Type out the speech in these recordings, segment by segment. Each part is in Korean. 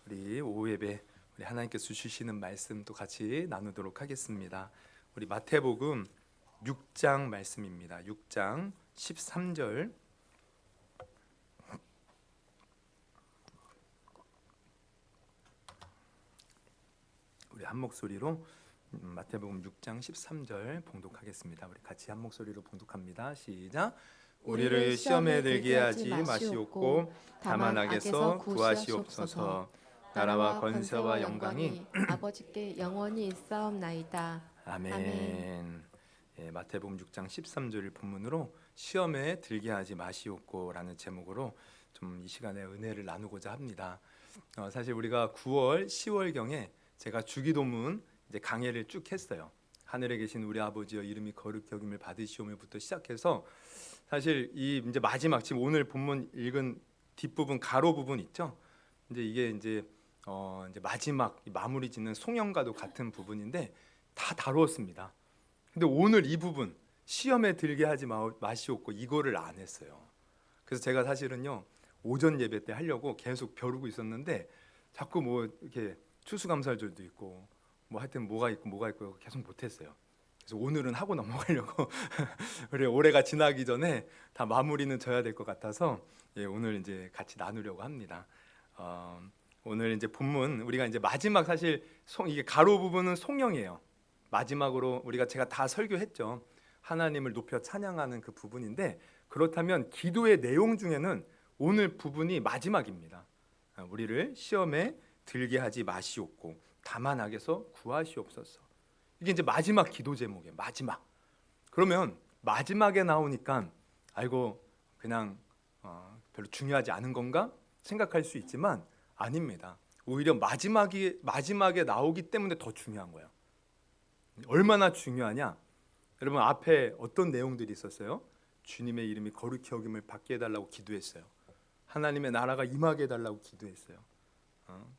우리 오후 예배 우리 하나님께서 주시는 말씀도 같이 나누도록 하겠습니다. 우리 마태복음 6장 말씀입니다. 6장 13절. 우리 한 목소리로 마태복음 6장 13절 봉독하겠습니다. 우리 같이 한 목소리로 봉독합니다. 시작. 우리를 시험에 들게 하지 마시옵고 다만 악에서 구하시옵소서. 나라와 권세와 영광이 아버지께 영원히 있사옵나이다. 아멘. 아멘. 예, 마태복음 6장 13절을 본문으로 시험에 들게 하지 마시옵고라는 제목으로 좀 이 시간에 은혜를 나누고자 합니다. 사실 우리가 9월, 10월 경에 제가 주기도문 이제 강해를 쭉 했어요. 하늘에 계신 우리 아버지여 이름이 거룩히 여김을 받으시오며부터 시작해서 사실 이 이제 마지막 지금 오늘 본문 읽은 뒷부분 가로 부분 있죠. 이제 이게 이제 마지막 마무리 짓는 송영과도 같은 부분인데 다 다루었습니다. 근데 오늘 이 부분 시험에 들게 하지 마시옵고 이거를 안 했어요. 그래서 제가 사실은요 오전 예배 때 하려고 계속 벼르고 있었는데 자꾸 뭐 이렇게 추수감사절도 있고 뭐 하여튼 뭐가 있고 계속 못했어요. 그래서 오늘은 하고 넘어가려고 그래 올해가 지나기 전에 다 마무리는 져야 될 것 같아서 오늘 이제 같이 나누려고 합니다. 오늘 이제 본문 우리가 이제 마지막 사실 이게 가로 부분은 송영이에요. 마지막으로 제가 다 설교했죠. 하나님을 높여 찬양하는 그 부분인데 그렇다면 기도의 내용 중에는 오늘 부분이 마지막입니다. 우리를 시험에 들게 하지 마시옵고 다만 악에서 구하시옵소서. 이게 이제 마지막 기도 제목이에요. 마지막. 그러면 마지막에 나오니까 아이고 그냥 별로 중요하지 않은 건가 생각할 수 있지만 아닙니다. 오히려 마지막에 나오기 때문에 더 중요한 거예요. 얼마나 중요하냐? 여러분 앞에 어떤 내용들이 있었어요? 주님의 이름이 거룩히 여김을 받게 해달라고 기도했어요. 하나님의 나라가 임하게 해달라고 기도했어요.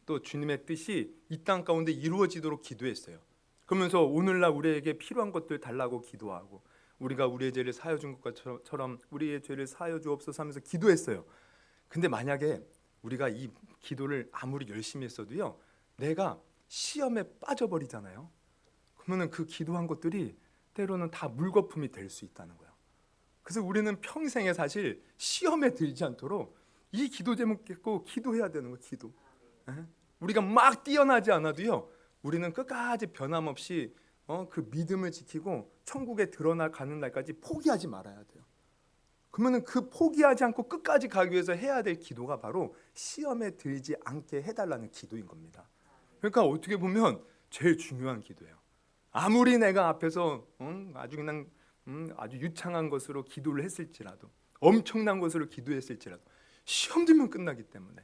또 주님의 뜻이 이 땅 가운데 이루어지도록 기도했어요. 그러면서 오늘날 우리에게 필요한 것들 달라고 기도하고 우리가 우리의 죄를 사하여 준 것처럼 우리의 죄를 사하여 주옵소서 하면서 기도했어요. 근데 만약에 우리가 이 기도를 아무리 열심히 했어도요 내가 시험에 빠져버리잖아요. 그러면 그 기도한 것들이 때로는 다 물거품이 될 수 있다는 거예요. 그래서 우리는 평생에 사실 시험에 들지 않도록 이 기도 제목 갖고 기도해야 되는 거예요. 기도. 우리가 막 뛰어나지 않아도요 우리는 끝까지 변함없이 그 믿음을 지키고 천국에 들어가는 날까지 포기하지 말아야 돼요. 그러면 그 포기하지 않고 끝까지 가기 위해서 해야 될 기도가 바로 시험에 들지 않게 해달라는 기도인 겁니다. 그러니까 어떻게 보면 제일 중요한 기도예요. 아무리 내가 앞에서 아주 그냥 아주 유창한 것으로 기도를 했을지라도 엄청난 것으로 기도했을지라도 시험 들면 끝나기 때문에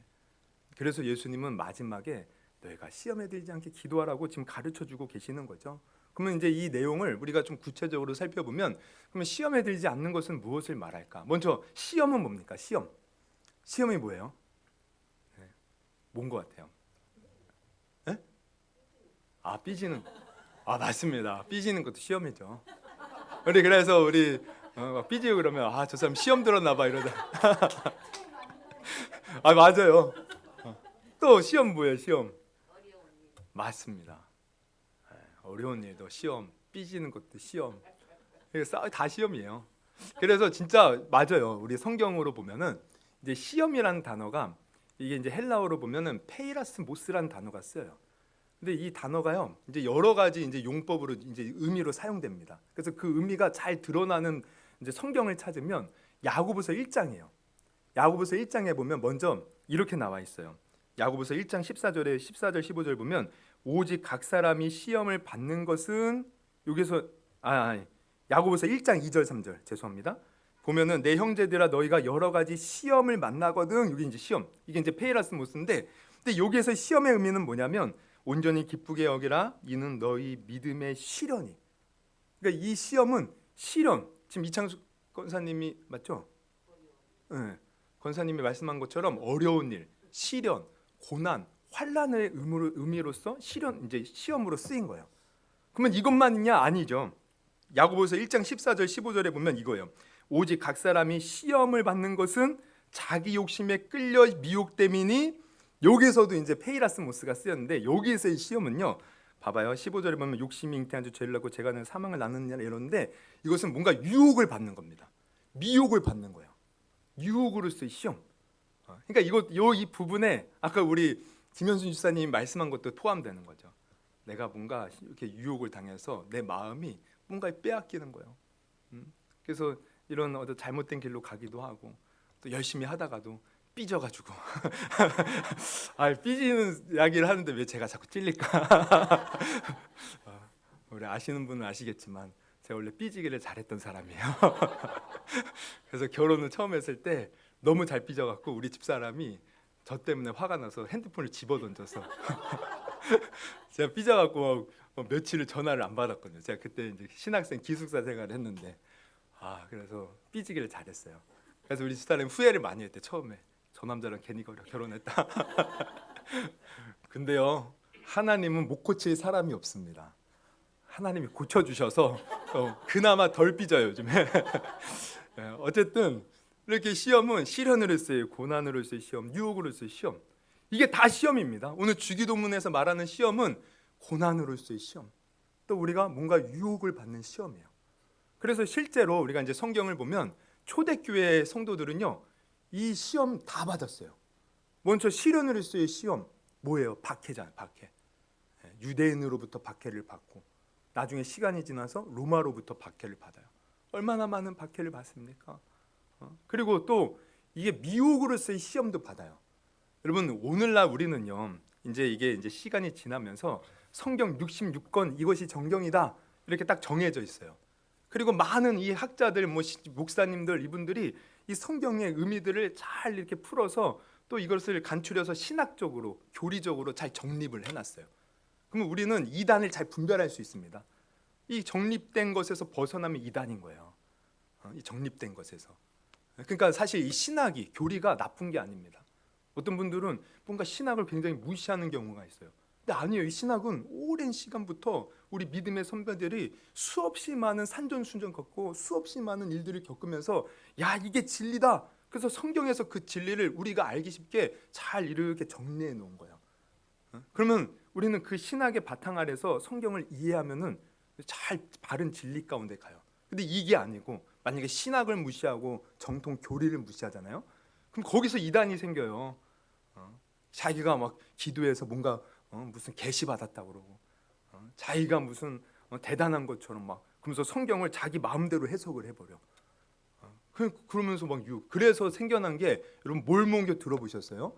그래서 예수님은 마지막에 너희가 시험에 들지 않게 기도하라고 지금 가르쳐주고 계시는 거죠. 그러면 이제 이 내용을 우리가 좀 구체적으로 살펴보면 그러면 시험에 들지 않는 것은 무엇을 말할까? 먼저 시험은 뭡니까? 시험이 뭐예요? 뭔 것 같아요? 네? 삐지는 맞습니다. 삐지는 것도 시험이죠. 그래서 우리 삐지고 그러면 저 사람 시험 들었나 봐 이러다. 맞아요. 또 시험 뭐예요? 시험. 맞습니다. 어려운 일도 시험, 삐지는 것도 시험. 다 시험이에요. 그래서 진짜 맞아요. 우리 성경으로 보면은 이제 시험이라는 단어가 이게 이제 헬라어로 보면은 페이라스모스라는 단어가 쓰여요. 근데 이 단어가요 이제 여러 가지 이제 용법으로 이제 의미로 사용됩니다. 그래서 그 의미가 잘 드러나는 이제 성경을 찾으면 야고보서 1장이에요. 야고보서 1장에 보면 먼저 이렇게 나와 있어요. 야고보서 1장 14절 15절 보면 오직 각 사람이 시험을 받는 것은 여기서 야고보서 1장 2절 3절 죄송합니다. 보면은 내 형제들아 너희가 여러 가지 시험을 만나거든. 여기 이제 시험. 이게 이제 페이라스모스인데 근데 여기에서 시험의 의미는 뭐냐면 온전히 기쁘게 여기라 이는 너희 믿음의 시련이. 그러니까 이 시험은 시련. 지금 이창수 권사님이 맞죠? 네. 권사님이 말씀한 것처럼 어려운 일, 시련, 고난, 환난의 의미로서 이제 시험으로 쓰인 거예요. 그러면 이것만 있냐? 아니죠. 야고보서 1장 14절 15절에 보면 이거예요. 오직 각 사람이 시험을 받는 것은 자기 욕심에 끌려 미혹됨이니 여기서도 이제 페이라스모스가 쓰였는데 여기서의 시험은요. 봐봐요. 15절에 보면 욕심이 잉태한 주 죄를 낳고 죄가 는 사망을 낳느냐 이러는데 이것은 뭔가 유혹을 받는 겁니다. 미혹을 받는 거예요. 유혹으로서의 시험. 그러니까 이 부분에 아까 우리 김현순 집사님이 말씀한 것도 포함되는 거죠. 내가 뭔가 이렇게 유혹을 당해서 내 마음이 뭔가 빼앗기는 거예요. 그래서 이런 어떤 잘못된 길로 가기도 하고 또 열심히 하다가도 삐져가지고 삐지는 이야기를 하는데 왜 제가 자꾸 찔릴까? 우리 아시는 분은 아시겠지만 제가 원래 삐지기를 잘했던 사람이에요. 그래서 결혼을 처음 했을 때 너무 잘 삐져갖고 우리 집사람이 저 때문에 화가 나서 핸드폰을 집어던져서 제가 삐져갖고 며칠을 전화를 안 받았거든요. 제가 그때 이제 신학생 기숙사 생활을 했는데 그래서 삐지기를 잘했어요. 그래서 우리 집사람이 후회를 많이 했대. 처음에 저 남자랑 괜히 결혼했다. 근데요 하나님은 못 고칠 사람이 없습니다. 하나님이 고쳐주셔서 그나마 덜 삐져요 요즘에. 어쨌든 이렇게 시험은 시련으로서의 고난으로서의 시험, 유혹으로서의 시험, 이게 다 시험입니다. 오늘 주기도문에서 말하는 시험은 고난으로서의 시험, 또 우리가 뭔가 유혹을 받는 시험이에요. 그래서 실제로 우리가 이제 성경을 보면 초대교회 성도들은요 이 시험 다 받았어요. 먼저 시련으로서의 시험 뭐예요? 박해잖아요. 박해. 유대인으로부터 박해를 받고 나중에 시간이 지나서 로마로부터 박해를 받아요. 얼마나 많은 박해를 받습니까? 그리고 또 이게 미혹으로서의 시험도 받아요. 여러분 오늘날 우리는요 이게 시간이 지나면서 성경 66권 이것이 정경이다 이렇게 딱 정해져 있어요. 그리고 많은 이 학자들 목사님들 이분들이 이 성경의 의미들을 잘 이렇게 풀어서 또 이것을 간추려서 신학적으로 교리적으로 잘 정립을 해놨어요. 그러면 우리는 이단을 잘 분별할 수 있습니다. 이 정립된 것에서 벗어나면 이단인 거예요. 이 정립된 것에서. 그러니까 사실 이 신학이 교리가 나쁜 게 아닙니다. 어떤 분들은 뭔가 신학을 굉장히 무시하는 경우가 있어요. 근데 아니에요. 이 신학은 오랜 시간부터 우리 믿음의 선배들이 수없이 많은 산전수전 겪고 수없이 많은 일들을 겪으면서 야 이게 진리다. 그래서 성경에서 그 진리를 우리가 알기 쉽게 잘 이렇게 정리해 놓은 거예요. 그러면 우리는 그 신학의 바탕 아래서 성경을 이해하면은 잘 바른 진리 가운데 가요. 근데 이게 아니고 만약에 신학을 무시하고 정통 교리를 무시하잖아요. 그럼 거기서 이단이 생겨요. 자기가 막 기도해서 뭔가 무슨 계시 받았다고 그러고 자기가 무슨 대단한 것처럼 막 그러면서 성경을 자기 마음대로 해석을 해버려. 그러면서 막 그래서 생겨난 게 여러분 몰몬교 들어보셨어요?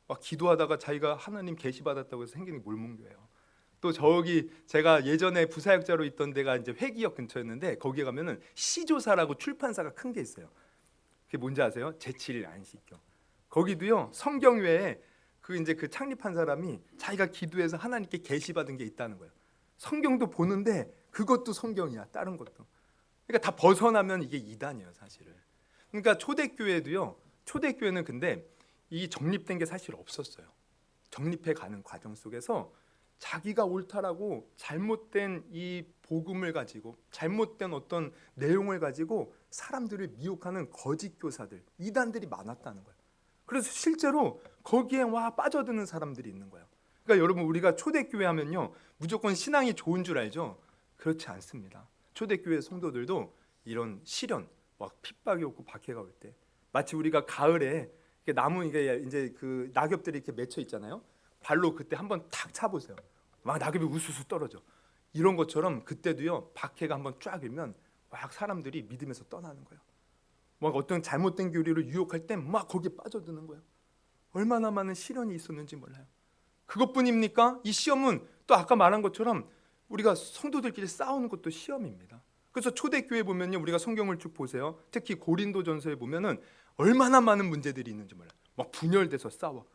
막 기도하다가 자기가 하나님 계시 받았다고 해서 생긴 게 몰몬교예요. 또 저기 제가 예전에 부사역자로 있던 데가 이제 회기역 근처였는데 거기에 가면은 시조사라고 출판사가 큰 게 있어요. 그게 뭔지 아세요? 제7일 안식교. 거기도요 성경 외에 그 창립한 사람이 자기가 기도해서 하나님께 계시 받은 게 있다는 거예요. 성경도 보는데 그것도 성경이야. 다른 것도. 그러니까 다 벗어나면 이게 이단이에요, 사실은. 그러니까 초대교회도요. 초대교회는 근데 이 정립된 게 사실 없었어요. 정립해 가는 과정 속에서 자기가 옳다라고 잘못된 이 복음을 가지고 잘못된 어떤 내용을 가지고 사람들을 미혹하는 거짓 교사들, 이단들이 많았다는 거예요. 그래서 실제로 거기에 빠져드는 사람들이 있는 거예요. 그러니까 여러분 우리가 초대교회 하면요 무조건 신앙이 좋은 줄 알죠? 그렇지 않습니다. 초대교회 성도들도 이런 시련, 막 핍박이 오고 박해가 올 때 마치 우리가 가을에 나무 이제 그 낙엽들이 이렇게 맺혀 있잖아요. 발로 그때 한번 탁 차보세요. 막 낙엽이 우수수 떨어져. 이런 것처럼 그때도요 박해가 한번 쫙 일면 막 사람들이 믿음에서 떠나는 거예요. 막 어떤 잘못된 교리를 유혹할 때 막 거기에 빠져드는 거예요. 얼마나 많은 시련이 있었는지 몰라요. 그것뿐입니까? 이 시험은 또 아까 말한 것처럼 우리가 성도들끼리 싸우는 것도 시험입니다. 그래서 초대교회 보면요 우리가 성경을 쭉 보세요. 특히 고린도전서에 보면은 얼마나 많은 문제들이 있는지 몰라요. 막 분열돼서 싸워.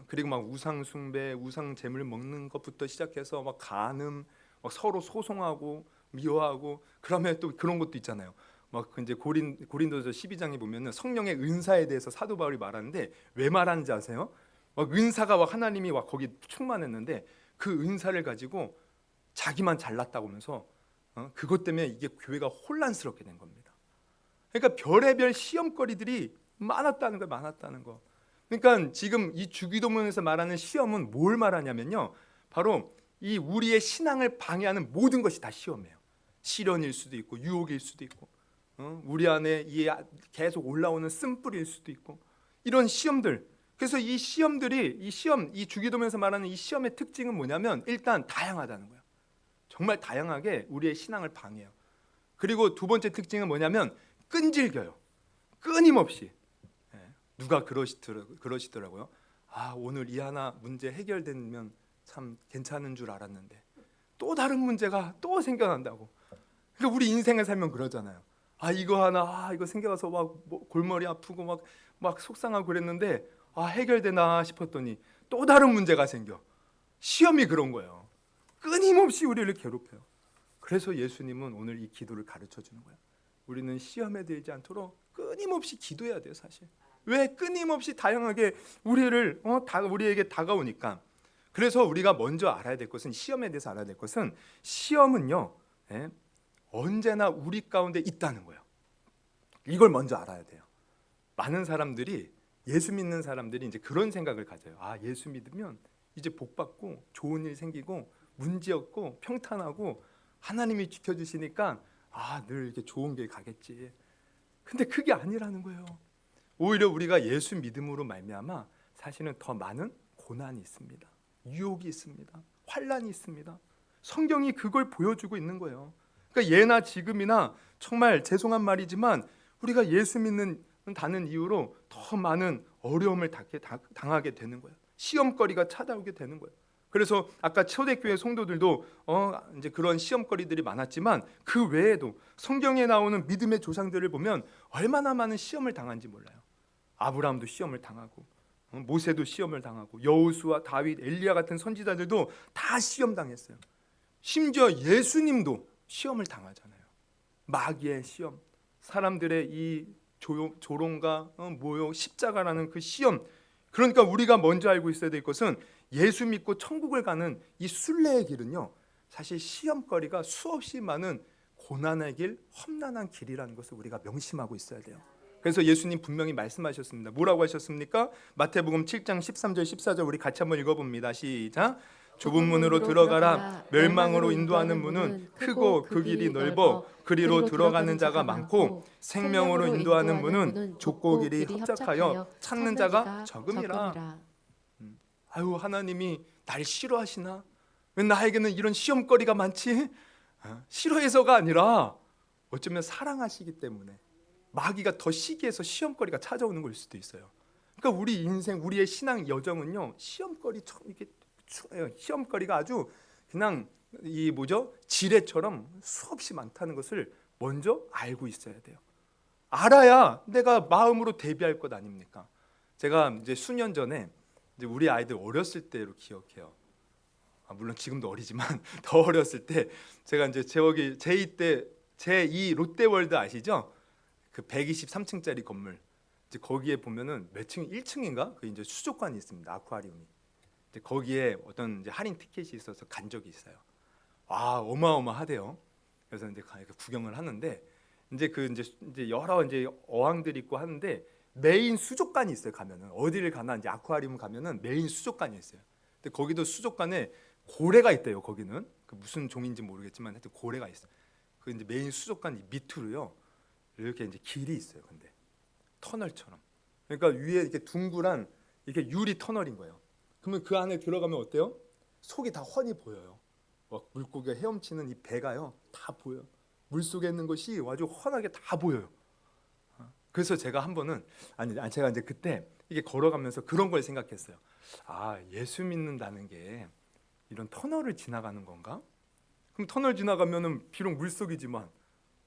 그리고 막 우상 숭배, 우상 제물 먹는 것부터 시작해서 막 간음, 막 서로 소송하고 미워하고 그러면 또 그런 것도 있잖아요. 막 이제 고린도서 12장에 보면은 성령의 은사에 대해서 사도 바울이 말하는데 왜 말하는지 아세요? 막 은사가 막 하나님이 막 거기 충만했는데 그 은사를 가지고 자기만 잘났다고 하면서 그것 때문에 이게 교회가 혼란스럽게 된 겁니다. 그러니까 별의별 시험거리들이 많았다는 거. 그러니까 지금 이 주기도문에서 말하는 시험은 뭘 말하냐면요, 바로 이 우리의 신앙을 방해하는 모든 것이 다 시험이에요. 시련일 수도 있고 유혹일 수도 있고, 우리 안에 계속 올라오는 쓴뿌리일 수도 있고, 이런 시험들. 그래서 이 시험들이 이 주기도문에서 말하는 이 시험의 특징은 뭐냐면 일단 다양하다는 거예요. 정말 다양하게 우리의 신앙을 방해해요. 그리고 두 번째 특징은 뭐냐면 끈질겨요. 끊임없이. 예, 누가 그러시더라고요. 아, 오늘 이 하나 문제 해결되면 참 괜찮은 줄 알았는데 또 다른 문제가 또 생겨난다고. 그러니까 우리 인생을 살면 그러잖아요. 아, 이거 하나, 이거 생겨서 뭐 골머리 아프고 막 속상하고 그랬는데 해결되나 싶었더니 또 다른 문제가 생겨. 시험이 그런 거예요. 끊임없이 우리를 괴롭혀요. 그래서 예수님은 오늘 이 기도를 가르쳐 주는 거예요. 우리는 시험에 들지 않도록 끊임없이 기도해야 돼요, 사실. 왜? 끊임없이 다양하게 우리에게 다가오니까. 그래서 우리가 먼저 알아야 될 것은, 시험에 대해서 알아야 될 것은, 시험은요, 언제나 우리 가운데 있다는 거예요. 이걸 먼저 알아야 돼요. 많은 사람들이, 예수 믿는 사람들이 이제 그런 생각을 가져요. 아, 예수 믿으면 이제 복 받고 좋은 일 생기고 문제 없고 평탄하고 하나님이 지켜주시니까 늘 이렇게 좋은 길 가겠지. 근데 그게 아니라는 거예요. 오히려 우리가 예수 믿음으로 말미암아 사실은 더 많은 고난이 있습니다. 유혹이 있습니다. 환난이 있습니다. 성경이 그걸 보여주고 있는 거예요. 그러니까 예나 지금이나 정말 죄송한 말이지만 우리가 예수 믿는다는 이유로 더 많은 어려움을 당하게 되는 거예요. 시험거리가 찾아오게 되는 거예요. 그래서 아까 초대교회 성도들도 이제 그런 시험거리들이 많았지만 그 외에도 성경에 나오는 믿음의 조상들을 보면 얼마나 많은 시험을 당한지 몰라요. 아브라함도 시험을 당하고, 모세도 시험을 당하고, 여호수아, 다윗, 엘리야 같은 선지자들도 다 시험 당했어요. 심지어 예수님도 시험을 당하잖아요. 마귀의 시험, 사람들의 이 조롱과 모욕, 십자가라는 그 시험. 그러니까 우리가 먼저 알고 있어야 될 것은 예수 믿고 천국을 가는 이 순례의 길은요, 사실 시험거리가 수없이 많은 고난의 길, 험난한 길이라는 것을 우리가 명심하고 있어야 돼요. 그래서 예수님 분명히 말씀하셨습니다. 뭐라고 하셨습니까? 마태복음 7장 13절 14절 우리 같이 한번 읽어봅니다. 시작. 좁은 문으로 들어가라. 멸망으로 인도하는 문은 크고 그 길이 넓어 그리로 들어가는 자가 많고 생명으로 인도하는 문은 좁고 길이 협착하여 찾는 자가 적음이라. 아유, 하나님이 날 싫어하시나? 왜 나에게는 이런 시험거리가 많지? 싫어해서가 아니라 어쩌면 사랑하시기 때문에 마귀가 더 시기해서 시험거리가 찾아오는 걸 수도 있어요. 그러니까 우리 인생, 우리의 신앙 여정은요, 시험거리가 아주 그냥 지뢰처럼 수없이 많다는 것을 먼저 알고 있어야 돼요. 알아야 내가 마음으로 대비할 것 아닙니까? 제가 이제 수년 전에 이제 우리 아이들 어렸을 때로 기억해요. 물론 지금도 어리지만 더 어렸을 때 제가 이제 제2 때 제2 롯데월드 아시죠? 그 123층짜리 건물, 이제 거기에 보면은 몇 층, 1층인가? 그 이제 수족관이 있습니다. 아쿠아리움이. 이제 거기에 어떤 이제 할인 티켓이 있어서 간 적이 있어요. 어마어마하대요. 그래서 이제 구경을 하는데 이제 여러 이제 어항들이 있고 하는데 메인 수족관이 있어요. 가면은 어디를 가나 이제 아쿠아리움 가면은 메인 수족관이 있어요. 근데 거기도 수족관에 고래가 있대요. 거기는 그 무슨 종인지 모르겠지만 하여튼 고래가 있어요. 그 이제 메인 수족관 밑으로요. 이렇게 이제 길이 있어요. 근데 터널처럼. 그러니까 위에 이렇게 둥그란 이렇게 유리 터널인 거예요. 그러면 그 안에 들어가면 어때요? 속이 다 훤히 보여요. 막 물고기가 헤엄치는 이 배가요, 다 보여요. 물 속에 있는 것이 아주 훤하게 다 보여요. 그래서 제가 한 번은 제가 이제 그때 이게 걸어가면서 그런 걸 생각했어요. 예수 믿는다는 게 이런 터널을 지나가는 건가? 그럼 터널 지나가면은 비록 물속이지만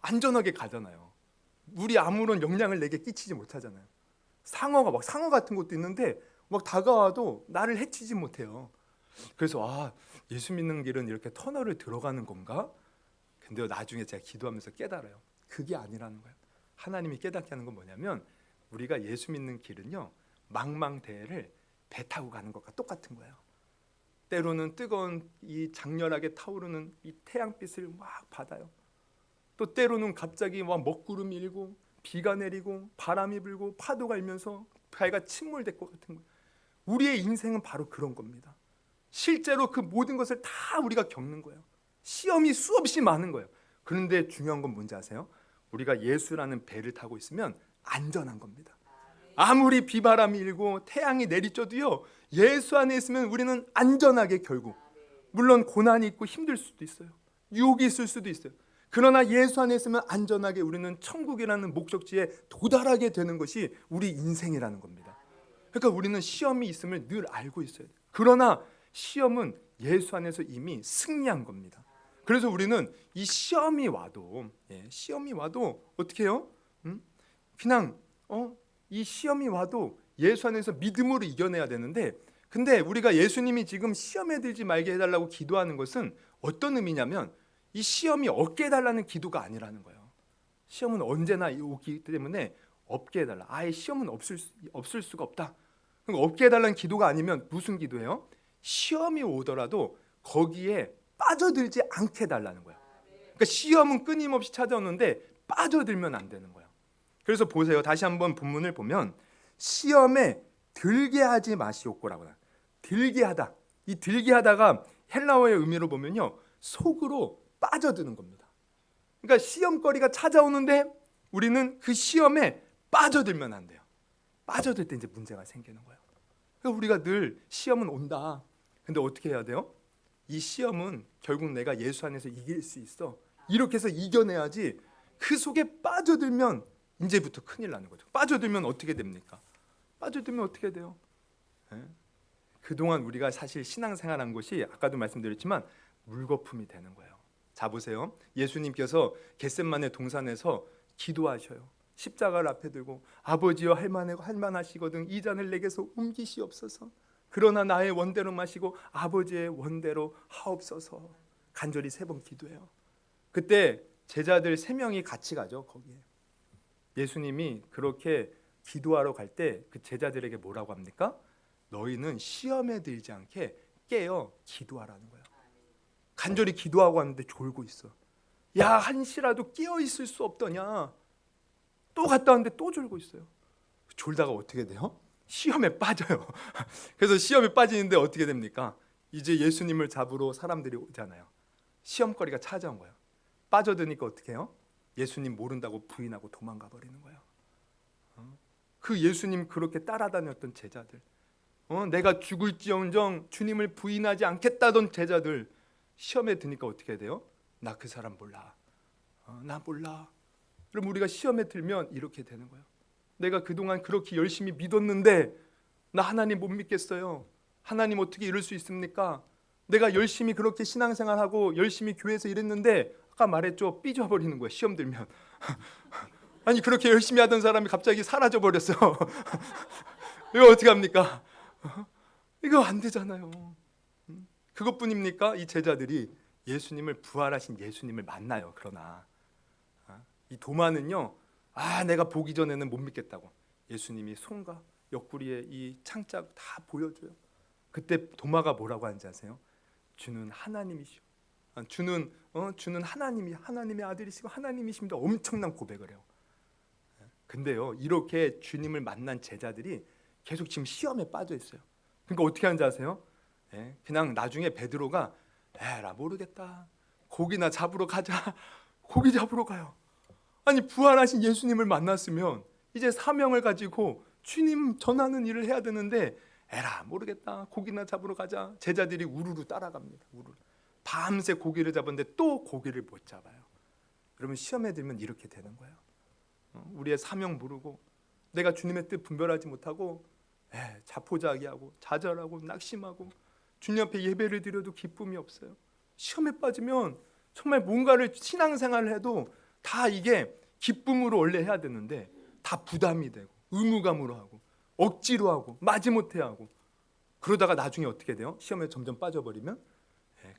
안전하게 가잖아요. 물이 아무런 영향을 내게 끼치지 못하잖아요. 상어 같은 것도 있는데 막 다가와도 나를 해치지 못해요. 그래서 예수 믿는 길은 이렇게 터널을 들어가는 건가? 근데 나중에 제가 기도하면서 깨달아요. 그게 아니라는 거예요. 하나님이 깨닫게 하는 건 뭐냐면 우리가 예수 믿는 길은요, 망망대해를 배 타고 가는 것과 똑같은 거예요. 때로는 뜨거운 이 장렬하게 타오르는 이 태양빛을 막 받아요. 또 때로는 갑자기 막 먹구름이 일고 비가 내리고 바람이 불고 파도가 일면서 배가 침몰될 것 같은 거예요. 우리의 인생은 바로 그런 겁니다. 실제로 그 모든 것을 다 우리가 겪는 거예요. 시험이 수없이 많은 거예요. 그런데 중요한 건 뭔지 아세요? 우리가 예수라는 배를 타고 있으면 안전한 겁니다. 아무리 비바람이 일고 태양이 내리쬐도요, 예수 안에 있으면 우리는 안전하게 결국, 물론 고난이 있고 힘들 수도 있어요. 유혹이 있을 수도 있어요. 그러나 예수 안에 있으면 안전하게 우리는 천국이라는 목적지에 도달하게 되는 것이 우리 인생이라는 겁니다. 그러니까 우리는 시험이 있음을 늘 알고 있어야 돼요. 그러나 시험은 예수 안에서 이미 승리한 겁니다. 그래서 우리는 이 시험이 와도 어떻게 해요? 그냥 이 시험이 와도 예수 안에서 믿음으로 이겨내야 되는데, 근데 우리가 예수님이 지금 시험에 들지 말게 해달라고 기도하는 것은 어떤 의미냐면 이 시험이 없게 해달라는 기도가 아니라는 거예요. 시험은 언제나 오기 때문에 없게 해달라. 아예 시험은 없을 수가 없다. 그러니까 없게 해달라는 기도가 아니면 무슨 기도예요? 시험이 오더라도 거기에 빠져들지 않게 해달라는 거예요. 그러니까 시험은 끊임없이 찾아오는데 빠져들면 안 되는 거예요. 그래서 보세요. 다시 한번 본문을 보면 시험에 들게 하지 마시옵고라고 나와요. 들게 하다. 이 들게 하다가 헬라어의 의미로 보면요, 속으로 빠져드는 겁니다. 그러니까 시험거리가 찾아오는데 우리는 그 시험에 빠져들면 안 돼요. 빠져들 때 이제 문제가 생기는 거예요. 그러니까 우리가 늘 시험은 온다. 근데 어떻게 해야 돼요? 이 시험은 결국 내가 예수 안에서 이길 수 있어. 이렇게 해서 이겨내야지. 그 속에 빠져들면 이제부터 큰일 나는 거죠. 빠져들면 어떻게 됩니까? 빠져들면 어떻게 돼요? 그동안 우리가 사실 신앙생활한 것이 아까도 말씀드렸지만 물거품이 되는 거예요. 자 보세요. 예수님께서 겟셋마네 동산에서 기도하셔요. 십자가를 앞에 들고 아버지여 할만하시거든 이 잔을 내게서 옮기시옵소서. 그러나 나의 원대로 마시고 아버지의 원대로 하옵소서. 간절히 3번 기도해요. 그때 제자들 3명이 같이 가죠. 거기에 예수님이 그렇게 기도하러 갈 때 그 제자들에게 뭐라고 합니까? 너희는 시험에 들지 않게 깨어 기도하라는 거예요. 간절히 기도하고 왔는데 졸고 있어. 야, 한시라도 깨어 있을 수 없더냐. 또 갔다 왔는데 또 졸고 있어요. 졸다가 어떻게 돼요? 시험에 빠져요. 그래서 시험에 빠지는데 어떻게 됩니까? 이제 예수님을 잡으러 사람들이 오잖아요. 시험거리가 찾아온 거예요. 빠져드니까 어떻게 해요? 예수님 모른다고 부인하고 도망가 버리는 거예요. 그 예수님 그렇게 따라다녔던 제자들, 내가 죽을지언정 주님을 부인하지 않겠다던 제자들, 시험에 드니까 어떻게 돼요? 나 그 사람 몰라. 나 몰라. 그럼 우리가 시험에 들면 이렇게 되는 거예요. 내가 그동안 그렇게 열심히 믿었는데 나 하나님 못 믿겠어요. 하나님 어떻게 이럴 수 있습니까? 내가 열심히 그렇게 신앙생활하고 열심히 교회에서 일했는데 아까 말했죠. 삐져버리는 거예요. 시험 들면. 아니 그렇게 열심히 하던 사람이 갑자기 사라져 버렸어. 이거 어떻게 합니까? 이거 안 되잖아요. 그것뿐입니까? 이 제자들이 예수님을 부활하신 예수님을 만나요. 그러나 이 도마는요, 내가 보기 전에는 못 믿겠다고 예수님이 손과 옆구리에 이 창짝 다 보여줘요. 그때 도마가 뭐라고 하는지 아세요? 주는 하나님이시오. 주는 하나님의 아들이시고 하나님이십니다. 엄청난 고백을 해요. 근데요, 이렇게 주님을 만난 제자들이 계속 지금 시험에 빠져 있어요. 그러니까 어떻게 하는지 아세요? 그냥 나중에 베드로가 에라 모르겠다. 고기나 잡으러 가자. 고기 잡으러 가요. 아니 부활하신 예수님을 만났으면 이제 사명을 가지고 주님 전하는 일을 해야 되는데 에라 모르겠다. 고기나 잡으러 가자. 제자들이 우르르 따라갑니다. 우르르. 밤새 고기를 잡았는데 또 고기를 못 잡아요. 여러분 시험에 들면 이렇게 되는 거예요. 우리의 사명 모르고 내가 주님의 뜻 분별하지 못하고 자포자기하고 좌절하고 낙심하고 주님 앞에 예배를 드려도 기쁨이 없어요. 시험에 빠지면 정말 뭔가를 신앙생활을 해도 다 이게 기쁨으로 원래 해야 되는데 다 부담이 되고 의무감으로 하고 억지로 하고 마지못해 하고 그러다가 나중에 어떻게 돼요? 시험에 점점 빠져버리면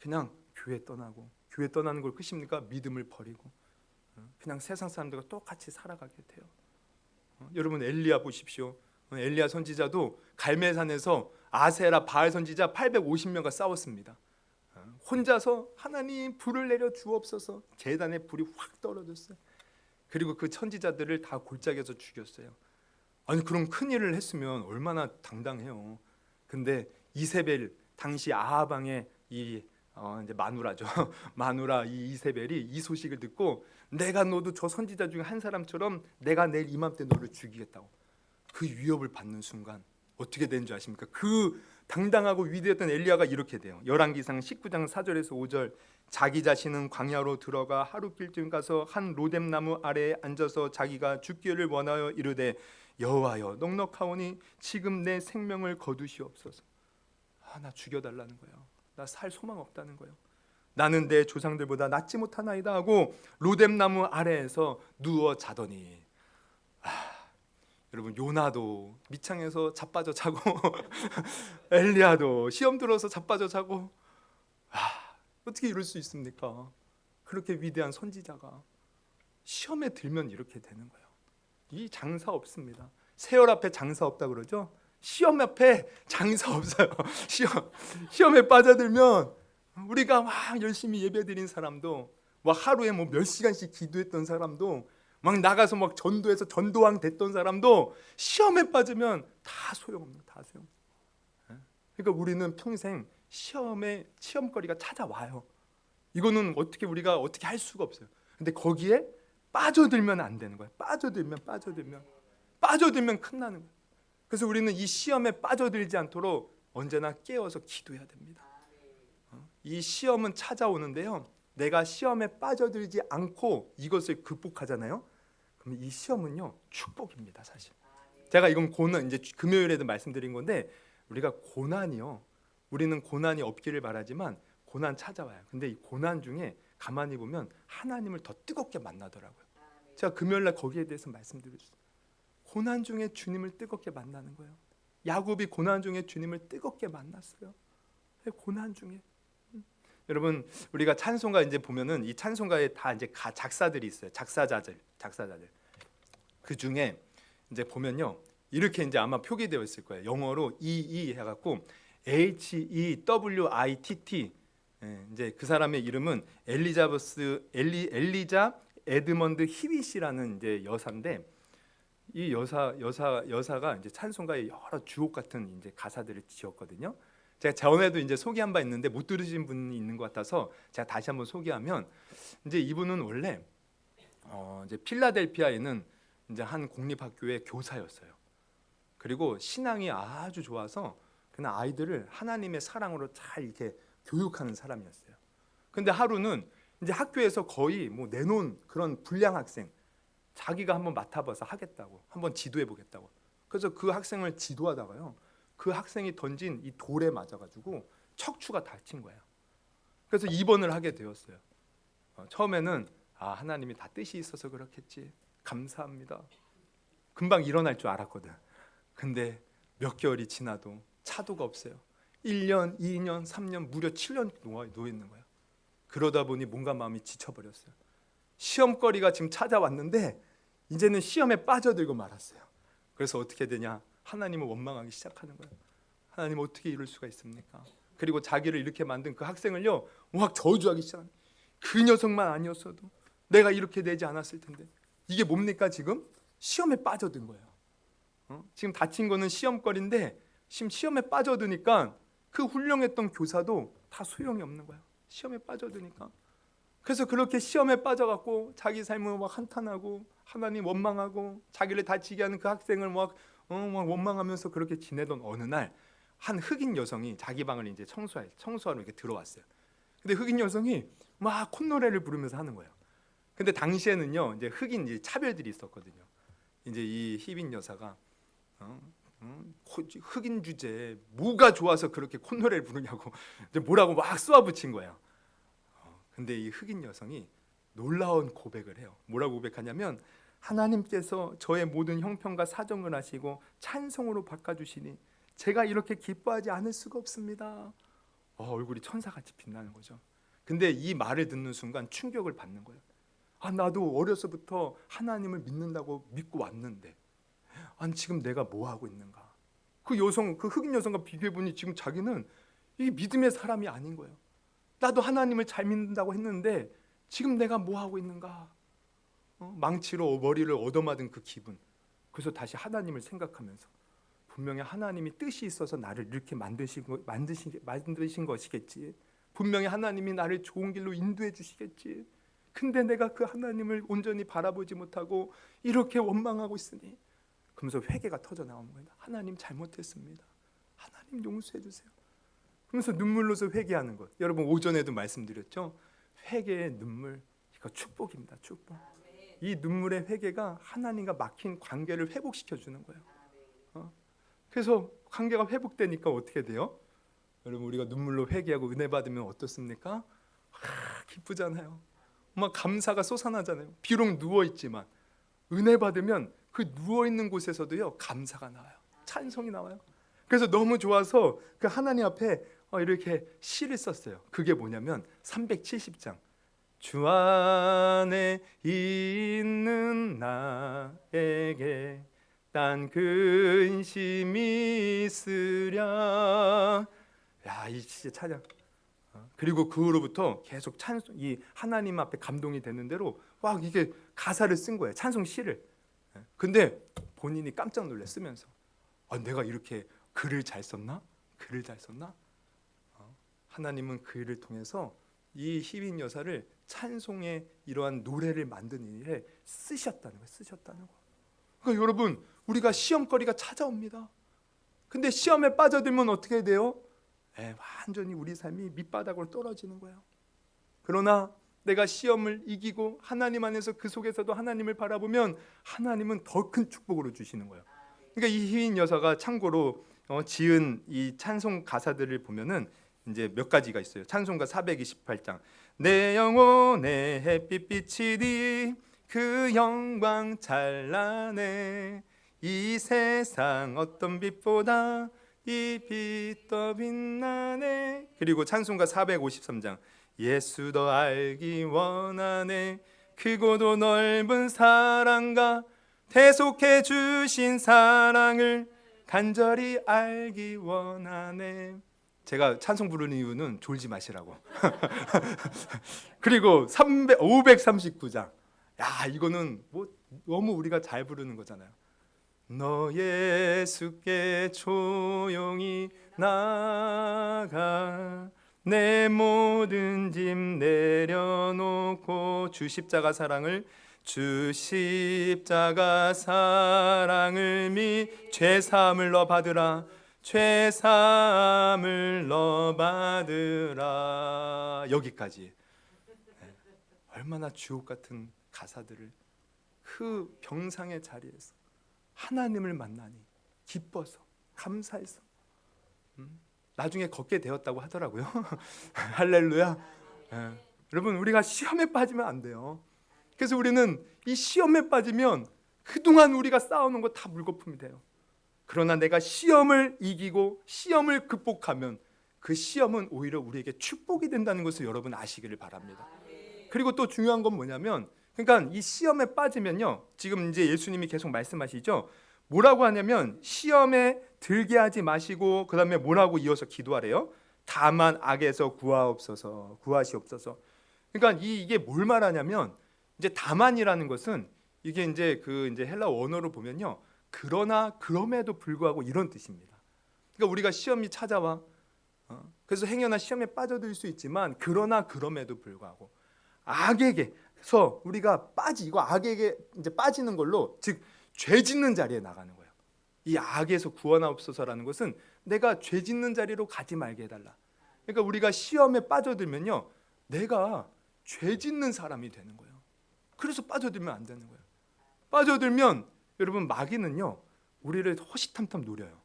그냥 교회 떠나고 교회 떠나는 걸 끝입니까? 믿음을 버리고 그냥 세상 사람들과 똑같이 살아가게 돼요. 여러분 엘리야 보십시오. 엘리야 선지자도 갈멜산에서 아세라 바알 선지자 850명과 싸웠습니다. 혼자서 하나님 불을 내려 주옵소서. 제단에 불이 확 떨어졌어요. 그리고 그 선지자들을 다 골짜기에서 죽였어요. 아니 그럼 큰 일을 했으면 얼마나 당당해요. 근데 이세벨 당시 아합 왕의 이제 마누라죠. 마누라 이 이세벨이 이 소식을 듣고 내가 너도 저 선지자 중에 한 사람처럼 내가 내일 이맘때 너를 죽이겠다고 그 위협을 받는 순간 어떻게 되는 줄 아십니까? 그 당당하고 위대했던 엘리야가 이렇게 돼요. 열왕기상 19장 4절에서 5절 자기 자신은 광야로 들어가 하룻길쯤 가서 한 로뎀나무 아래에 앉아서 자기가 죽기를 원하여 이르되 여호와여 넉넉하오니 지금 내 생명을 거두시옵소서. 나 죽여달라는 거예요. 나 살 소망 없다는 거예요. 나는 내 조상들보다 낫지 못하나이다 하고 로뎀나무 아래에서 누워 자더니 여러분 요나도 밑창에서 자빠져 자고 엘리야도 시험 들어서 자빠져 자고 어떻게 이럴 수 있습니까? 그렇게 위대한 선지자가 시험에 들면 이렇게 되는 거예요. 이 장사 없습니다. 세월 앞에 장사 없다 그러죠? 시험 앞에 장사 없어요. 시험에 빠져들면 우리가 막 열심히 예배드린 사람도 막 하루에 뭐 몇 시간씩 기도했던 사람도 막 나가서 막 전도해서 전도왕 됐던 사람도 시험에 빠지면 다 소용없는 다 소용. 그러니까 우리는 평생 시험거리가 찾아와요. 이거는 우리가 어떻게 할 수가 없어요. 근데 거기에 빠져들면 안 되는 거예요. 빠져들면 큰나는 거예요. 그래서 우리는 이 시험에 빠져들지 않도록 언제나 깨어서 기도해야 됩니다. 이 시험은 찾아오는데요. 내가 시험에 빠져들지 않고 이것을 극복하잖아요. 그럼 이 시험은요 축복입니다. 사실 제가 이건 고난 이제 금요일에도 말씀드린 건데 우리가 고난이요. 우리는 고난이 없기를 바라지만 고난 찾아와요. 근데 이 고난 중에 가만히 보면 하나님을 더 뜨겁게 만나더라고요. 제가 금요일날 거기에 대해서 말씀드렸어요. 고난 중에 주님을 뜨겁게 만나는 거예요. 야곱이 고난 중에 주님을 뜨겁게 만났어요. 고난 중에. 여러분 우리가 찬송가 이제 보면은 이 찬송가에 다 이제 작사들이 있어요. 작사자들. 그 중에 이제 보면요 이렇게 이제 아마 표기되어 있을 거예요. 영어로 해갖고 HEWITT. 이제 그 사람의 이름은 엘리자 에드먼드 히빗이라는 이제 여사인데 이 여사가 이제 찬송가의 여러 주옥 같은 이제 가사들을 지었거든요. 제가 전에도 이제 소개한 바 있는데 못 들으신 분이 있는 것 같아서 제가 다시 한번 소개하면 이제 이분은 원래 이제 필라델피아에는 이제 한 공립학교의 교사였어요. 그리고 신앙이 아주 좋아서 그냥 아이들을 하나님의 사랑으로 잘 이렇게 교육하는 사람이었어요. 근데 하루는 이제 학교에서 거의 뭐 내놓은 그런 불량 학생 자기가 한번 맡아봐서 하겠다고 한번 지도해 보겠다고. 그래서 그 학생을 지도하다가요. 그 학생이 던진 이 돌에 맞아가지고 척추가 다친 거예요. 그래서 입원을 하게 되었어요. 처음에는 하나님이 다 뜻이 있어서 그렇겠지. 감사합니다. 금방 일어날 줄 알았거든. 근데 몇 개월이 지나도 차도가 없어요. 1년, 2년, 3년, 무려 7년 누워 있는 거예요. 그러다 보니 몸과 마음이 지쳐버렸어요. 시험거리가 지금 찾아왔는데 이제는 시험에 빠져들고 말았어요. 그래서 어떻게 되냐? 하나님을 원망하기 시작하는 거예요. 하나님 어떻게 이럴 수가 있습니까? 그리고 자기를 이렇게 만든 그 학생을요 막 저주하기 시작합니다. 그 녀석만 아니었어도 내가 이렇게 되지 않았을 텐데. 이게 뭡니까 지금? 시험에 빠져든 거예요. 지금 다친 거는 시험거리인데 지금 시험에 빠져드니까 그 훌륭했던 교사도 다 소용이 없는 거예요. 시험에 빠져드니까. 그래서 그렇게 시험에 빠져갖고 자기 삶을 막 한탄하고 하나님 원망하고 자기를 다치게 하는 그 학생을 막 원망하면서 그렇게 지내던 어느 날 한 흑인 여성이 자기 방을 이제 청소하러 이렇게 들어왔어요. 근데 흑인 여성이 막 콧노래를 부르면서 하는 거예요. 근데 당시에는요 이제 흑인 이제 차별들이 있었거든요. 이제 이 히빈 여사가 흑인 주제에 뭐가 좋아서 그렇게 콧노래를 부르냐고 이제 뭐라고 막 쏘아붙인 거예요. 근데 이 흑인 여성이 놀라운 고백을 해요. 뭐라고 고백하냐면 하나님께서 저의 모든 형편과 사정을 아시고 찬송으로 바꿔주시니 제가 이렇게 기뻐하지 않을 수가 없습니다. 얼굴이 천사같이 빛나는 거죠. 근데 이 말을 듣는 순간 충격을 받는 거예요. 나도 어려서부터 하나님을 믿는다고 믿고 왔는데 지금 내가 뭐 하고 있는가? 그 흑인 여성과 비교해 보니 지금 자기는 이 믿음의 사람이 아닌 거예요. 나도 하나님을 잘 믿는다고 했는데 지금 내가 뭐 하고 있는가? 망치로 머리를 얻어맞은 그 기분. 그래서 다시 하나님을 생각하면서 분명히 하나님이 뜻이 있어서 나를 이렇게 만드신 것이겠지. 분명히 하나님이 나를 좋은 길로 인도해 주시겠지. 근데 내가 그 하나님을 온전히 바라보지 못하고 이렇게 원망하고 있으니, 그러면서 회개가 터져 나오는 거예요. 하나님 잘못했습니다. 하나님 용서해 주세요. 그러면서 눈물로서 회개하는 것. 여러분 오전에도 말씀드렸죠. 회개의 눈물, 이거 축복입니다. 축복. 이 눈물의 회개가 하나님과 막힌 관계를 회복시켜 주는 거예요. 그래서 관계가 회복되니까 어떻게 돼요? 여러분 우리가 눈물로 회개하고 은혜 받으면 어떻습니까? 기쁘잖아요. 막 감사가 솟아나잖아요. 비록 누워 있지만 은혜 받으면 그 누워 있는 곳에서도요 감사가 나와요. 찬송이 나와요. 그래서 너무 좋아서 그 하나님 앞에 이렇게 시를 썼어요. 그게 뭐냐면 370장. 주 안에 있는 나에게 딴 근심이 있으랴. 야, 이 진짜 찬양. 그리고 그 후로부터 계속 찬송, 이 하나님 앞에 감동이 되는 대로 막 이게 가사를 쓴 거예요. 찬송 시를. 근데 본인이 깜짝 놀래 쓰면서 내가 이렇게 글을 잘 썼나? 글을 잘 썼나? 하나님은 그 일을 통해서 이 희빈 여사를 찬송의 이러한 노래를 만드는 일에 쓰셨다는 거예요. 쓰셨다는 거. 그러니까 여러분 우리가 시험거리가 찾아옵니다. 근데 시험에 빠져들면 어떻게 돼요? 완전히 우리 삶이 밑바닥으로 떨어지는 거예요. 그러나 내가 시험을 이기고 하나님 안에서 그 속에서도 하나님을 바라보면 하나님은 더 큰 축복으로 주시는 거예요. 그러니까 이 희인 여사가 참고로 지은 이 찬송 가사들을 보면은 이제 몇 가지가 있어요. 찬송가 428장. 내 영혼의 햇빛빛이니 그 영광 찬란해. 이 세상 어떤 빛보다 이 빛 더 빛나네. 그리고 찬송가 453장. 예수 더 알기 원하네. 크고도 넓은 사랑과 대속해 주신 사랑을 간절히 알기 원하네. 제가 찬송 부르는 이유는 졸지 마시라고. 그리고 539장. 야, 이거는 뭐 너무 우리가 잘 부르는 거잖아요. 너 예수께 조용히 나가 내 모든 짐 내려놓고 주 십자가 사랑을 죄 사함을 너 받으라. 죄 사함을 너 받으라. 여기까지. 얼마나 주옥 같은 가사들을 그 병상의 자리에서 하나님을 만나니 기뻐서 감사해서 나중에 걷게 되었다고 하더라고요. 할렐루야. 여러분 우리가 시험에 빠지면 안 돼요. 그래서 우리는 이 시험에 빠지면 그동안 우리가 쌓아놓은 거 다 물거품이 돼요. 그러나 내가 시험을 이기고 시험을 극복하면 그 시험은 오히려 우리에게 축복이 된다는 것을 여러분 아시기를 바랍니다. 그리고 또 중요한 건 뭐냐면, 그러니까 이 시험에 빠지면요, 지금 이제 예수님이 계속 말씀하시죠. 뭐라고 하냐면 시험에 들게 하지 마시고 그 다음에 뭐라고 이어서 기도하래요? 다만 악에서 구하시옵소서. 그러니까 이게 뭘 말하냐면, 이제 다만이라는 것은 이게 이제 그 이제 헬라 원어로 보면요, 그러나 그럼에도 불구하고 이런 뜻입니다. 그러니까 우리가 시험이 찾아와, 그래서 행여나 시험에 빠져들 수 있지만 그러나 그럼에도 불구하고 악에게서 우리가 악에게 이제 빠지는 걸로, 즉 죄 짓는 자리에 나가는 거예요. 이 악에서 구원하옵소서라는 것은 내가 죄 짓는 자리로 가지 말게 해달라. 그러니까 우리가 시험에 빠져들면요, 내가 죄 짓는 사람이 되는 거예요. 그래서 빠져들면 안 되는 거예요. 빠져들면 여러분 마귀는요, 우리를 호시탐탐 노려요.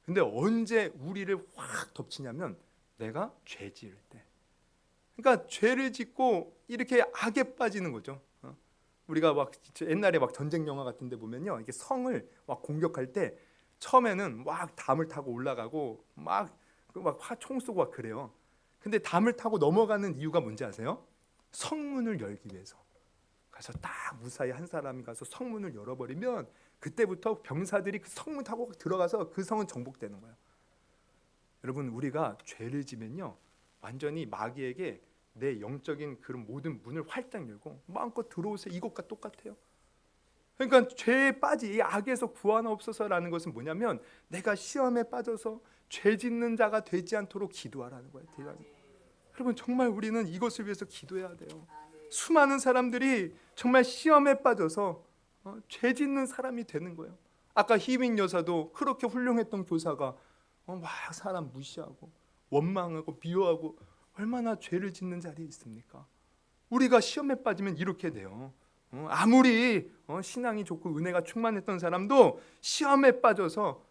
근데 언제 우리를 확 덮치냐면 내가 죄 지을 때. 그러니까 죄를 짓고 이렇게 악에 빠지는 거죠. 우리가 막 옛날에 막 전쟁 영화 같은 데 보면요, 이게 성을 막 공격할 때 처음에는 막 담을 타고 올라가고 막 총 쏘고 막 그래요. 근데 담을 타고 넘어가는 이유가 뭔지 아세요? 성문을 열기 위해서. 그래서 딱 무사히 한 사람이 가서 성문을 열어버리면 그때부터 병사들이 그 성문 타고 들어가서 그 성은 정복되는 거예요. 여러분 우리가 죄를 지면요, 완전히 마귀에게 내 영적인 그런 모든 문을 활짝 열고 마음껏 들어오세요. 이것과 똑같아요. 그러니까 죄에 빠지 이 악에서 구하옵소서라는 것은 뭐냐면 내가 시험에 빠져서 죄 짓는 자가 되지 않도록 기도하라는 거예요. 여러분 정말 우리는 이것을 위해서 기도해야 돼요. 수많은 사람들이 정말 시험에 빠져서 죄 짓는 사람이 되는 거예요. 아까 희빈 여사도 그렇게 훌륭했던 교사가 막 사람 무시하고 원망하고 비호하고 얼마나 죄를 짓는 자리에 있습니까? 우리가 시험에 빠지면 이렇게 돼요. 아무리 신앙이 좋고 은혜가 충만했던 사람도 시험에 빠져서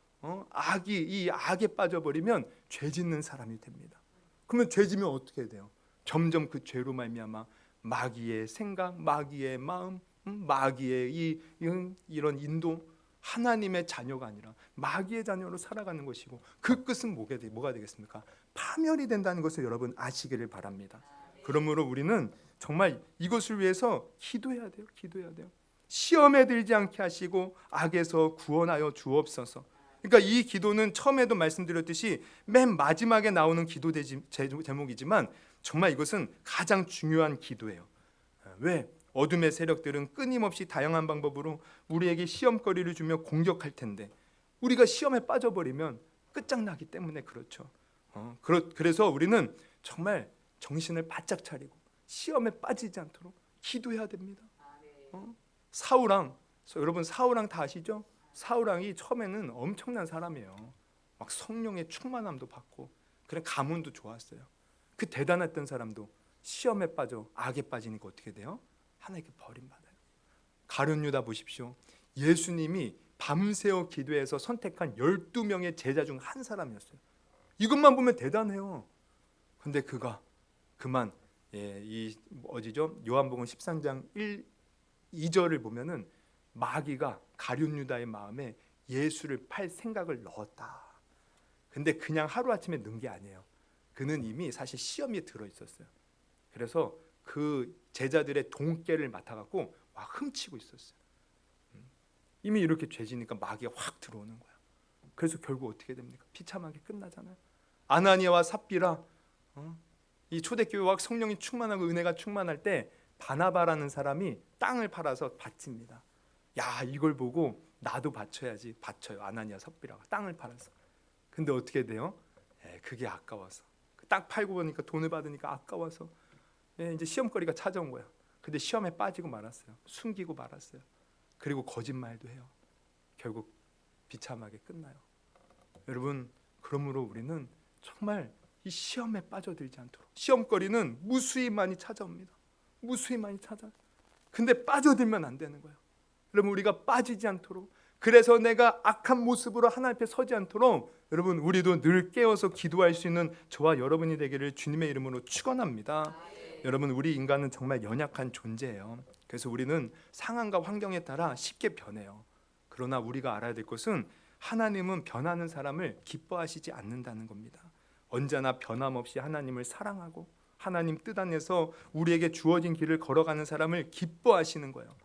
이 악에 빠져버리면 죄 짓는 사람이 됩니다. 그러면 죄 지면 어떻게 돼요? 점점 그 죄로 말미암아 마귀의 생각, 마귀의 마음, 마귀의 이런 인도, 하나님의 자녀가 아니라 마귀의 자녀로 살아가는 것이고 그 끝은 뭐가 되겠습니까? 파멸이 된다는 것을 여러분 아시기를 바랍니다. 그러므로 우리는 정말 이것을 위해서 기도해야 돼요. 시험에 들지 않게 하시고 악에서 구원하여 주옵소서. 그러니까 이 기도는 처음에도 말씀드렸듯이 맨 마지막에 나오는 기도 제목이지만 정말 이것은 가장 중요한 기도예요. 왜? 어둠의 세력들은 끊임없이 다양한 방법으로 우리에게 시험거리를 주며 공격할 텐데 우리가 시험에 빠져버리면 끝장나기 때문에 그렇죠. 그래서 우리는 정말 정신을 바짝 차리고 시험에 빠지지 않도록 기도해야 됩니다. 여러분 사울왕 다 아시죠? 사울왕이 처음에는 엄청난 사람이에요. 막 성령의 충만함도 받고 그런 가문도 좋았어요. 그 대단했던 사람도 시험에 빠져 악에 빠지니까 어떻게 돼요? 하나님께 버림받아요. 가룟 유다 보십시오. 예수님이 밤새워 기도해서 선택한 12명의 제자 중 한 사람이었어요. 이것만 보면 대단해요. 근데 그가 그만 요한복음 13장 2절을 보면은 마귀가 가룟 유다의 마음에 예수를 팔 생각을 넣었다. 근데 그냥 하루아침에 넣은 게 아니에요. 그는 이미 사실 시험에 들어 있었어요. 그래서 그 제자들의 돈깨를 맡아갖고 막 훔치고 있었어요. 이미 이렇게 죄지니까 마귀가 확 들어오는 거야. 그래서 결국 어떻게 됩니까? 비참하게 끝나잖아요. 아나니아와 삽비라 이 초대교회와 성령이 충만하고 은혜가 충만할 때 바나바라는 사람이 땅을 팔아서 바칩니다. 야, 이걸 보고 나도 바쳐야지. 바쳐요. 아나니아 삽비라가 땅을 팔아서. 근데 어떻게 돼요? 그게 아까워서. 땅 팔고 보니까 돈을 받으니까 아까워서 이제 시험거리가 찾아온 거야. 근데 시험에 빠지고 말았어요. 숨기고 말았어요. 그리고 거짓말도 해요. 결국 비참하게 끝나요. 여러분, 그러므로 우리는 정말 이 시험에 빠져들지 않도록. 시험거리는 무수히 많이 찾아옵니다. 무수히 많이 찾아요. 근데 빠져들면 안 되는 거예요. 여러분, 우리가 빠지지 않도록, 그래서 내가 악한 모습으로 하나님 앞에 서지 않도록 여러분 우리도 늘 깨어서 기도할 수 있는 저와 여러분이 되기를 주님의 이름으로 축원합니다. 여러분, 우리 인간은 정말 연약한 존재예요. 그래서 우리는 상황과 환경에 따라 쉽게 변해요. 그러나 우리가 알아야 될 것은 하나님은 변하는 사람을 기뻐하시지 않는다는 겁니다. 언제나 변함없이 하나님을 사랑하고 하나님 뜻 안에서 우리에게 주어진 길을 걸어가는 사람을 기뻐하시는 거예요.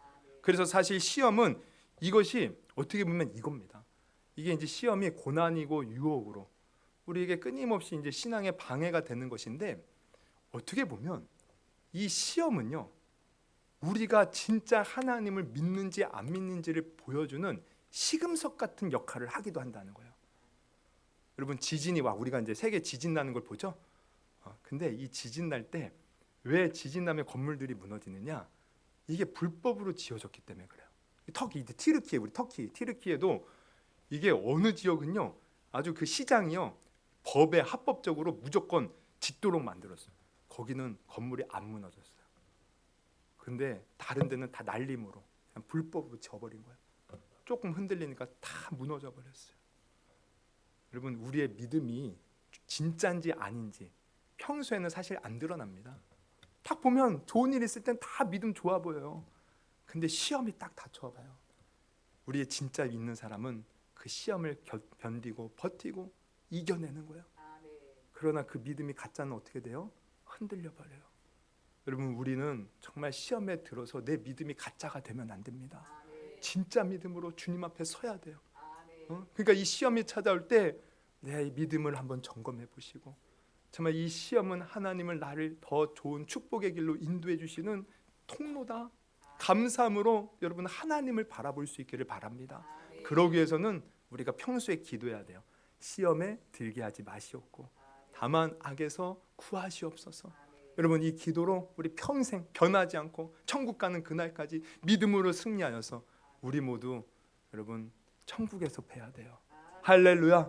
그래서 사실 시험은 이것이 어떻게 보면 이겁니다. 이게 이제 시험이 고난이고 유혹으로 우리에게 끊임없이 이제 신앙의 방해가 되는 것인데, 어떻게 보면 이 시험은요, 우리가 진짜 하나님을 믿는지 안 믿는지를 보여주는 시금석 같은 역할을 하기도 한다는 거예요. 여러분, 지진이 우리가 이제 세계 지진 나는 걸 보죠. 근데 이 지진 날 때 왜 지진 나면 건물들이 무너지느냐? 이게 불법으로 지어졌기 때문에 그래요. 티르키예, 우리 터키 티르키예도 이게 어느 지역은요, 아주 그 시장이요, 법에 합법적으로 무조건 짓도록 만들었어요. 거기는 건물이 안 무너졌어요. 근데 다른 데는 다 날림으로 그냥 불법으로 지어버린 거예요. 조금 흔들리니까 다 무너져 버렸어요. 여러분, 우리의 믿음이 진짜인지 아닌지 평소에는 사실 안 드러납니다. 딱 보면 좋은 일 있을 땐 다 믿음 좋아 보여요. 근데 시험이 딱 닥쳐봐요. 우리의 진짜 믿는 사람은 그 시험을 견디고 버티고 이겨내는 거예요. 그러나 그 믿음이 가짜는 어떻게 돼요? 흔들려 버려요. 여러분, 우리는 정말 시험에 들어서 내 믿음이 가짜가 되면 안 됩니다. 진짜 믿음으로 주님 앞에 서야 돼요. 그러니까 이 시험이 찾아올 때 내 믿음을 한번 점검해 보시고 정말 이 시험은 하나님을 나를 더 좋은 축복의 길로 인도해 주시는 통로다. 감사함으로 여러분 하나님을 바라볼 수 있기를 바랍니다. 그러기 위해서는 우리가 평소에 기도해야 돼요. 시험에 들게 하지 마시옵고 다만 악에서 구하시옵소서. 여러분 이 기도로 우리 평생 변하지 않고 천국 가는 그날까지 믿음으로 승리하여서 우리 모두 여러분 천국에서 뵈야 돼요. 할렐루야.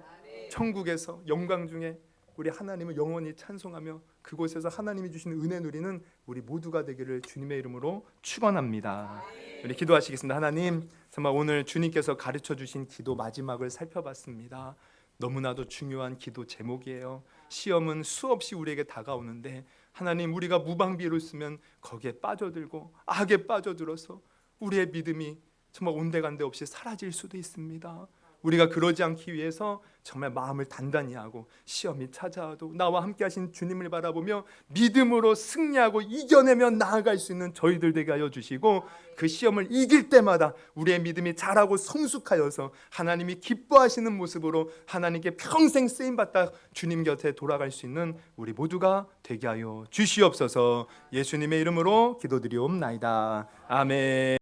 천국에서 영광 중에 우리 하나님을 영원히 찬송하며 그곳에서 하나님이 주시는 은혜 누리는 우리 모두가 되기를 주님의 이름으로 축원합니다. 우리 기도하시겠습니다. 하나님, 정말 오늘 주님께서 가르쳐 주신 기도 마지막을 살펴봤습니다. 너무나도 중요한 기도 제목이에요. 시험은 수없이 우리에게 다가오는데 하나님, 우리가 무방비로 쓰면 거기에 빠져들고 악에 빠져들어서 우리의 믿음이 정말 온데간데 없이 사라질 수도 있습니다. 우리가 그러지 않기 위해서 정말 마음을 단단히 하고 시험이 찾아와도 나와 함께 하신 주님을 바라보며 믿음으로 승리하고 이겨내며 나아갈 수 있는 저희들 되게 하여 주시고 그 시험을 이길 때마다 우리의 믿음이 자라고 성숙하여서 하나님이 기뻐하시는 모습으로 하나님께 평생 쓰임받다 주님 곁에 돌아갈 수 있는 우리 모두가 되게 하여 주시옵소서. 예수님의 이름으로 기도드리옵나이다. 아멘.